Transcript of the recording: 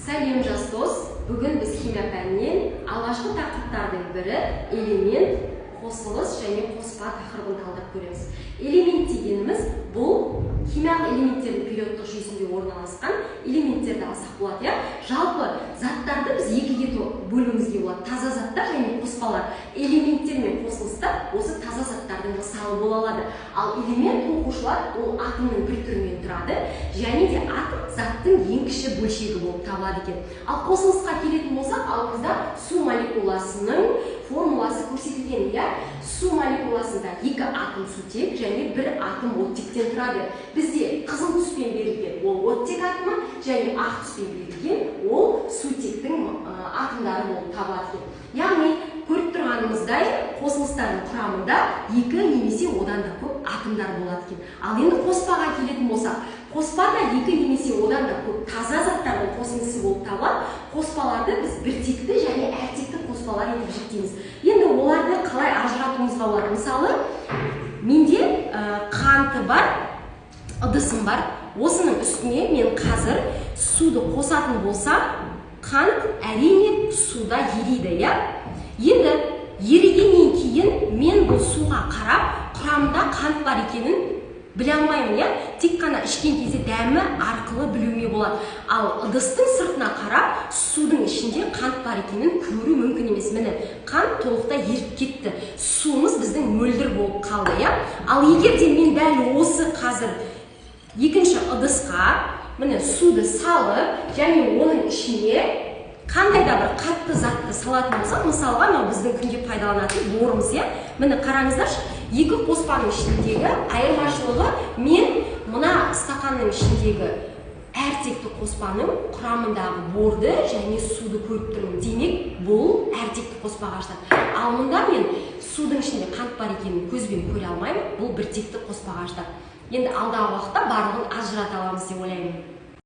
Сәлем жас дос, бүгін біз химия пәнінен алғашқы тақырыптардың бірі элемент, қосылыс және қоспа тақырыбын талдап көреміз. Элемент дегеніміз бұл химиялық элементтердің периодтық жүйесінде орналасқан элементтерді алсақ болады. Жалпы заттарды біз екіге бөлуімізге болады. Таза заттар және қоспалар. Элементтер мен қосылыстар осы таза заттардың мысалы бола алады. Ал элемент оқушылар ол атомның бір түрінен тұрады, және де атом заттың ең кіші бөлшегі болып табылады екен. Ал қосылысқа келетін болсақ, алдымызда су молекуласының формуласы көрсетілген. Су молекуласында екі атом сутек және бір атом оттектен тұрады. Бізде қызыл түспен берілген ол оттек атомы және ақ түспен берілген ол сутектің атомдары болып табылады. Яғни көріп тұрғанымыздай қосылыстардың құрамында екі немесе одан да көп атомдар болады екен. Ал енді қоспаға келетін болсақ, қоспада екі немесе одан да көп таза заттардың қосындысы болып табылады. Қоспаларды біз біртекті және әртекті қоспалар етіп жіктейміз. Енді оларды қалай ажыратуымызға болады? Мысалы, менде қанты бар, ыдысым бар. Осының үстіне мен қазір суды қосатын болсам, қант әрине суда ериді, Енді ерігеннен кейін мен бұл суға қарап, құрамында қант бар екенін біле алмаймын, Тек қана ішкен кезде дәмі арқылы білуіме болады. Ал ыдыстың сыртына қарап, судың ішінде қант бар екенін көру мүмкін емес. Міне, қант толықтай еріп кетті. Суымыз біздің мөлдір болып қалды, Ал егер де мен дәл осы қазір екінші ыдысқа міне суды салып, және оның ішіне қандай да бір қатты затты салатын болсақ, мысалға біздің күнде пайдаланатын борымыз, Міне қараңыздаршы, екі қоспаның ішіндегі айырмашылығы мен мына стақанның ішіндегі әртекті қоспаның құрамындағы борды және суды көріп тұрмын. Демек, бұл әртекті қоспаға жатады. Ал мұнда мен судың ішінде қант бар екенін көзбен көре алмаймын, бұл біртекті қоспаға жатады. Енді алдағы уақытта барлығын ажырата аламыз деп ойлаймын.